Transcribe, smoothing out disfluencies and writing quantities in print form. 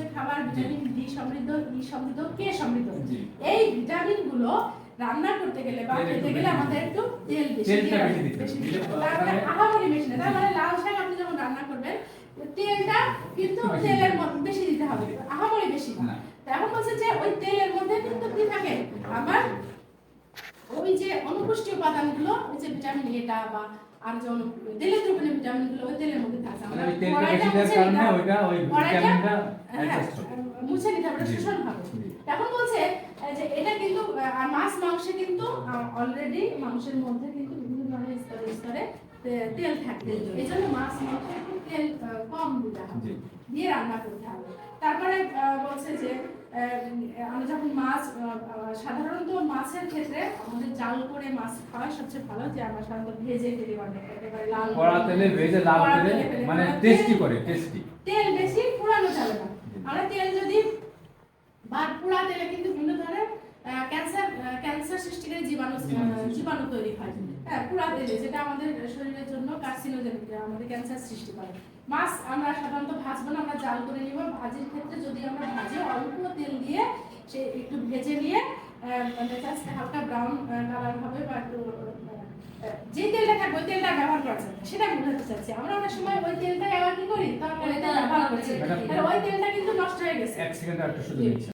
হচ্ছে খাবার vitamin D সমৃদ্ধ, ই সমৃদ্ধ, কে সমৃদ্ধ। এই ভিটামিনগুলো রান্না করতে গেলে বা খেতে গেলে আমাদের একটু তেল বেশি দিতে হবে। তারপরে আহামরি বেশি না, তার মানে লাল শাক আপনি যখন রান্না করবেন তেলটা কিন্তু তেলের বেশি দিতে হবে, আহামরি বেশি না। এখন বলছে যে ওই তেলের মধ্যে কিন্তু কি থাকে আবার ওই যে অনুপুষ্টি উপাদানগুলো, ওই যে ভিটামিন এটা বা আর যে তেলের দ্রবণীয় ভিটামিনগুলো ওই তেলের মধ্যে থাকে। আমরা কড়াইটা মুছে নিতে হবে, শোষণ হবে। এখন বলছে যে এটা কিন্তু মাছ মাংসে কিন্তু অলরেডি মাংসের মধ্যে কিন্তু বিভিন্ন ধরনের স্তরে স্তরে তেল থাকে, এই জন্য মাছ মাংসে একটু তেল কম দিতে হবে, দিয়ে রান্না করতে হবে। তারপরে বলছে যে আমরা যখন মাছ সাধারণত মাছের ক্ষেত্রে আমাদের জাল করে মাছ খাওয়া সবচেয়ে ভালো, যে আমরা সাধারণত ভেজে ফেলি, একেবারে লাল কড়া তেলে ভেজে লাল তেলে মানে টেস্টি করে, টেস্টি তেল বেশি পুরানো যাবে না। আমরা তেল যদি বা পুরা তেলে কিন্তু বিভিন্ন ধরনের ক্যান্সার সৃষ্টিকারী জীবাণু তৈরি হয়। হ্যাঁ, পুরা তেলে, যেটা আমাদের শরীরের জন্য কার্সিনোজেনিক, আমাদের ক্যান্সার সৃষ্টি করে। মাছ আমরা সাধারণত ভাজবো না, আমরা জাল করে নিব। ভাজির ক্ষেত্রে যদি আমরা ভাজি অল্প তেল দিয়ে সে একটু ভেজে নিয়ে হালকা ব্রাউন কালার হবে বা একটু যে তেলটা থাকবে ওই তেলটা ব্যবহার করা যাবে, সেটা আমি বোঝাতে চাচ্ছি। আমরা অনেক সময় ওই তেলটা আবার কি করি, তরকারিতে ব্যবহার করছি, ওই তেলটা কিন্তু নষ্ট হয়ে গেছে। এক সেকেন্ড একটু শুধু